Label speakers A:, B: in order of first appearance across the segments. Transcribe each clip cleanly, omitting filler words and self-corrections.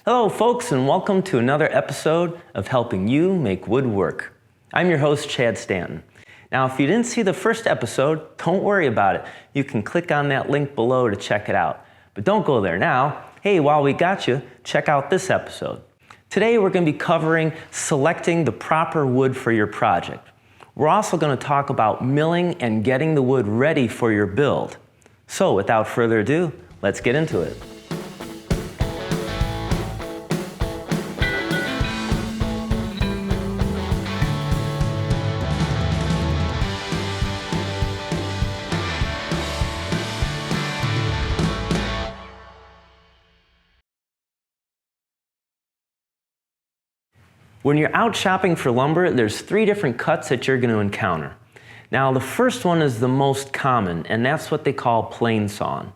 A: Hello folks, and welcome to another episode of Helping You Make Wood Work. I'm your host, Chad Stanton. Now, if you didn't see the first episode, don't worry about it. You can click on that link below to check it out. But don't go there now. Hey, while we got you, check out this episode. Today we're going to be covering selecting the proper wood for your project. We're also going to talk about milling and getting the wood ready for your build. So without further ado, let's get into it. When you're out shopping for lumber, there's 3 different cuts that you're going to encounter. Now, the first one is the most common, and that's what they call plain sawn.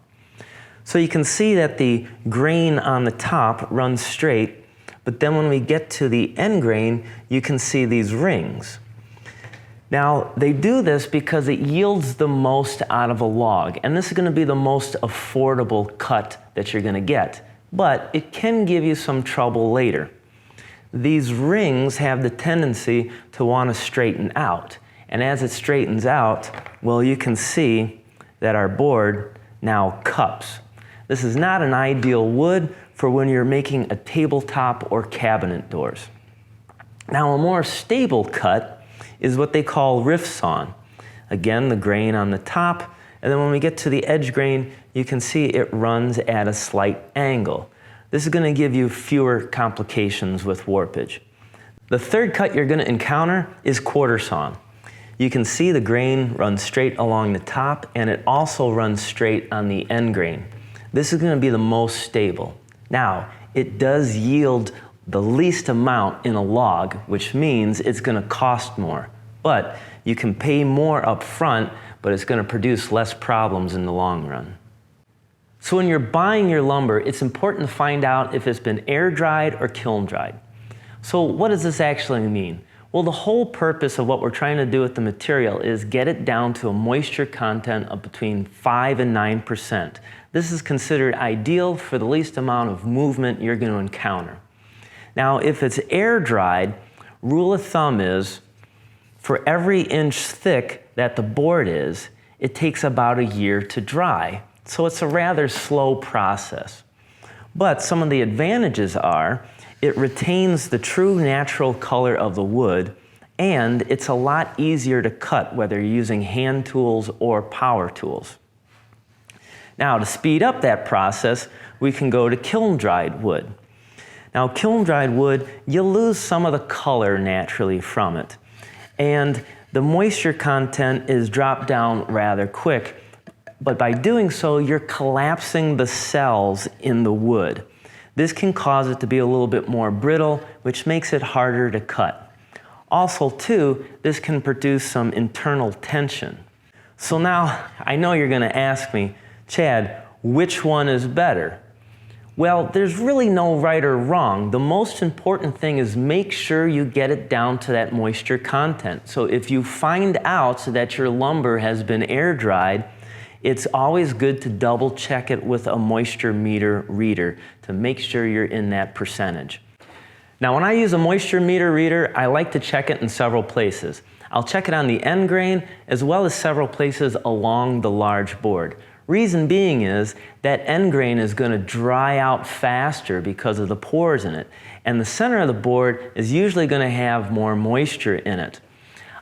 A: So you can see that the grain on the top runs straight, but then when we get to the end grain, you can see these rings. Now, they do this because it yields the most out of a log, and this is going to be the most affordable cut that you're going to get, but it can give you some trouble later. These rings have the tendency to want to straighten out. And as it straightens out, well, you can see that our board now cups. This is not an ideal wood for when you're making a tabletop or cabinet doors. Now, a more stable cut is what they call rift sawn. Again, the grain on the top, and then when we get to the edge grain, you can see it runs at a slight angle. This is going to give you fewer complications with warpage. The third cut you're going to encounter is quarter sawn. You can see the grain runs straight along the top, and it also runs straight on the end grain. This is going to be the most stable. Now, it does yield the least amount in a log, which means it's going to cost more. But you can pay more up front, but it's going to produce less problems in the long run. So when you're buying your lumber, it's important to find out if it's been air dried or kiln dried. So what does this actually mean? Well, the whole purpose of what we're trying to do with the material is get it down to a moisture content of between 5 and 9%. This is considered ideal for the least amount of movement you're going to encounter. Now, if it's air dried, rule of thumb is for every inch thick that the board is, it takes about a year to dry. So it's a rather slow process. But some of the advantages are it retains the true natural color of the wood, and it's a lot easier to cut whether you're using hand tools or power tools. Now, to speed up that process, we can go to kiln-dried wood. Now, kiln-dried wood, you lose some of the color naturally from it, and the moisture content is dropped down rather quick. But by doing so, you're collapsing the cells in the wood. This can cause it to be a little bit more brittle, which makes it harder to cut. Also, too, this can produce some internal tension. So now, I know you're going to ask me, Chad, which one is better? Well, there's really no right or wrong. The most important thing is make sure you get it down to that moisture content. So if you find out that your lumber has been air dried, it's always good to double check it with a moisture meter reader to make sure you're in that percentage. Now, when I use a moisture meter reader, I like to check it in several places. I'll check it on the end grain as well as several places along the large board. Reason being is that end grain is going to dry out faster because of the pores in it, and the center of the board is usually going to have more moisture in it.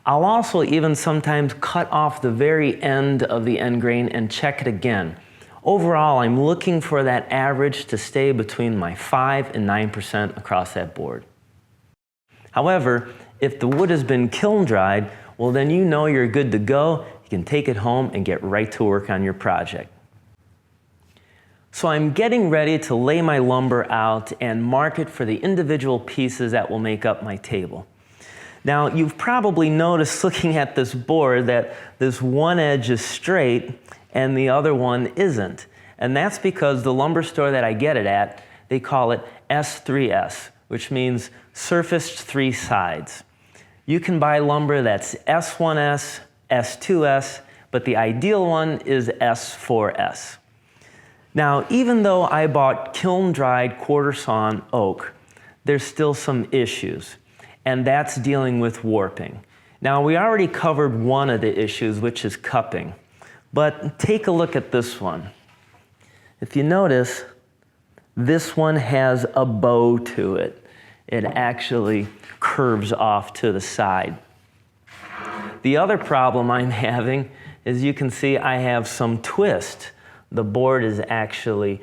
A: I'll also even sometimes cut off the very end of the end grain and check it again. Overall, I'm looking for that average to stay between my 5 and 9% across that board. However, if the wood has been kiln dried, well then you know you're good to go. You can take it home and get right to work on your project. So I'm getting ready to lay my lumber out and mark it for the individual pieces that will make up my table. Now, you've probably noticed looking at this board that this one edge is straight and the other one isn't. And that's because the lumber store that I get it at, they call it S3S, which means surfaced 3 sides. You can buy lumber that's S1S, S2S, but the ideal one is S4S. Now, even though I bought kiln-dried quarter-sawn oak, there's still some issues, and that's dealing with warping. Now, we already covered one of the issues, which is cupping, but take a look at this one. If you notice, this one has a bow to it. It actually curves off to the side. The other problem I'm having is you can see I have some twist. The board is actually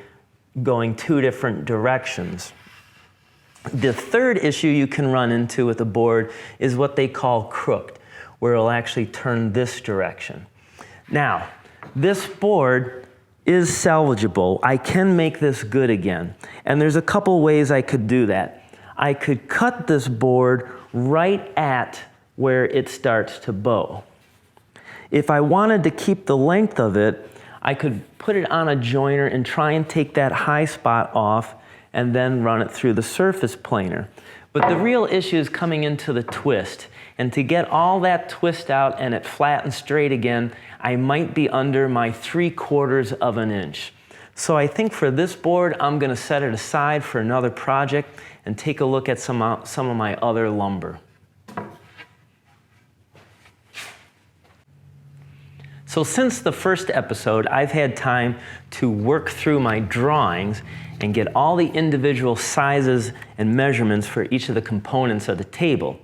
A: going two different directions. The third issue you can run into with a board is what they call crooked, where it'll actually turn this direction. Now, this board is salvageable. I can make this good again. And there's a couple ways I could do that. I could cut this board right at where it starts to bow. If I wanted to keep the length of it, I could put it on a joiner and try and take that high spot off and then run it through the surface planer. But the real issue is coming into the twist. And to get all that twist out and it flat and straight again, I might be under my 3/4 of an inch. So I think for this board, I'm gonna set it aside for another project and take a look at some of my other lumber. So since the first episode, I've had time to work through my drawings and get all the individual sizes and measurements for each of the components of the table.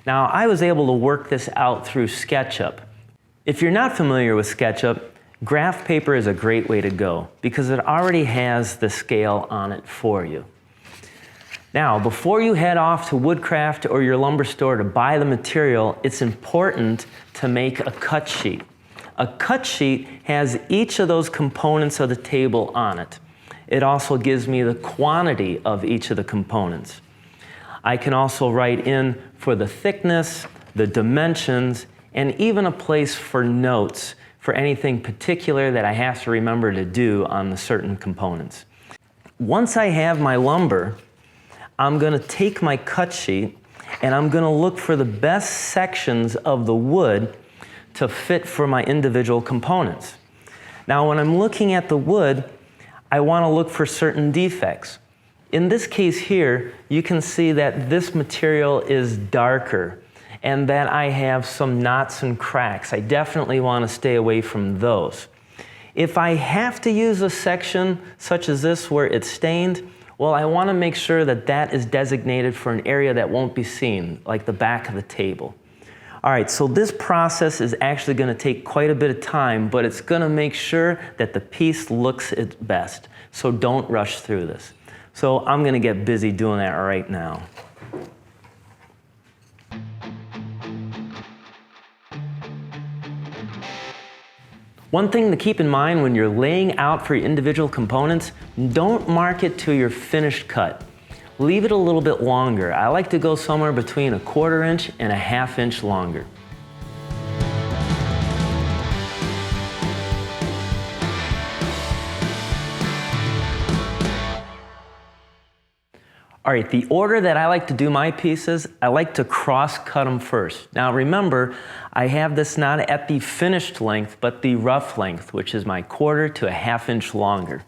A: Now, I was able to work this out through SketchUp. If you're not familiar with SketchUp, graph paper is a great way to go because it already has the scale on it for you. Now, before you head off to Woodcraft or your lumber store to buy the material, it's important to make a cut sheet. A cut sheet has each of those components of the table on it. It also gives me the quantity of each of the components. I can also write in for the thickness, the dimensions, and even a place for notes for anything particular that I have to remember to do on the certain components. Once I have my lumber, I'm gonna take my cut sheet and I'm gonna look for the best sections of the wood to fit for my individual components. Now, when I'm looking at the wood, I want to look for certain defects. In this case here, you can see that this material is darker and that I have some knots and cracks. I definitely want to stay away from those. If I have to use a section such as this where it's stained, well, I want to make sure that that is designated for an area that won't be seen, like the back of the table. All right, so this process is actually going to take quite a bit of time, but it's going to make sure that the piece looks its best. So don't rush through this. So I'm going to get busy doing that right now. One thing to keep in mind when you're laying out for your individual components, don't mark it to your finished cut. Leave it a little bit longer. I like to go somewhere between 1/4 inch and 1/2 inch longer. All right, the order that I like to do my pieces, I like to cross cut them first. Now remember, I have this not at the finished length, but the rough length, which is my 1/4 to 1/2 inch longer.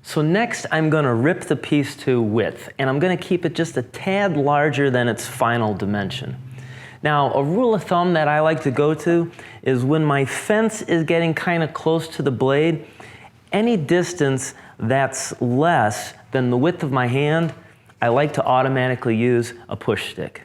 A: So next, I'm going to rip the piece to width, and I'm going to keep it just a tad larger than its final dimension. Now, a rule of thumb that I like to go to is when my fence is getting kind of close to the blade, any distance that's less than the width of my hand, I like to automatically use a push stick.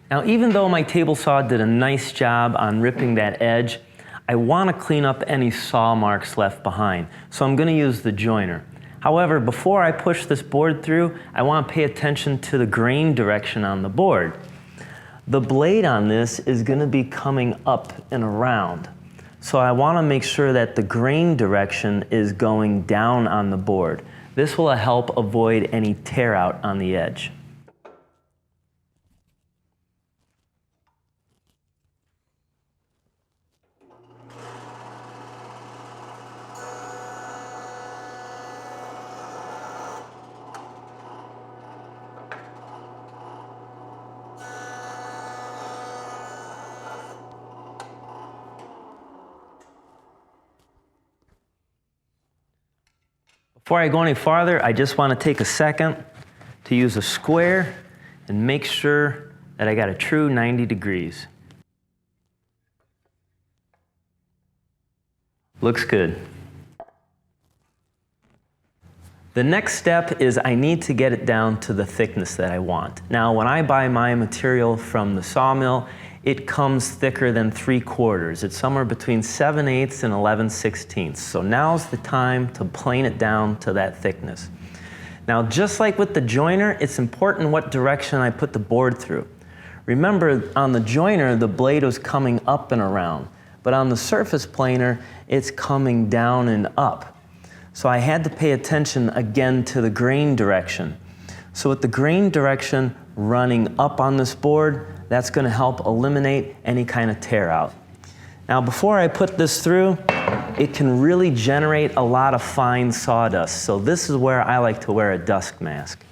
A: Now, even though my table saw did a nice job on ripping that edge, I want to clean up any saw marks left behind, so I'm going to use the joiner. However, before I push this board through, I want to pay attention to the grain direction on the board. The blade on this is going to be coming up and around, so I want to make sure that the grain direction is going down on the board. This will help avoid any tear out on the edge. Before I go any farther, I just want to take a second to use a square and make sure that I got a true 90 degrees. Looks good. The next step is I need to get it down to the thickness that I want. Now, when I buy my material from the sawmill, it comes thicker than 3/4. It's somewhere between 7/8 and 11/16. So now's the time to plane it down to that thickness. Now, just like with the joiner, it's important what direction I put the board through. Remember, on the joiner, the blade was coming up and around, but on the surface planer, it's coming down and up. So I had to pay attention again to the grain direction. So with the grain direction running up on this board, that's going to help eliminate any kind of tear out. Now, before I put this through, it can really generate a lot of fine sawdust. So this is where I like to wear a dust mask.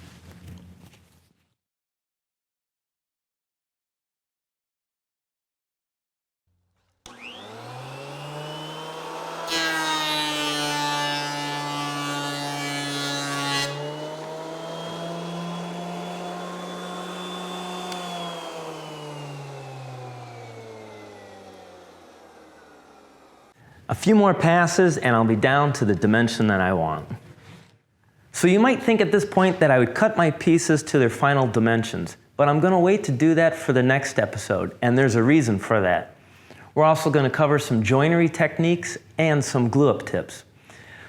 A: A few more passes and I'll be down to the dimension that I want. So you might think at this point that I would cut my pieces to their final dimensions, but I'm going to wait to do that for the next episode, and there's a reason for that. We're also going to cover some joinery techniques and some glue-up tips.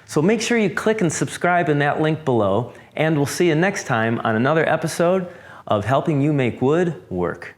A: So make sure you click and subscribe in that link below, and we'll see you next time on another episode of Helping You Make Wood Work.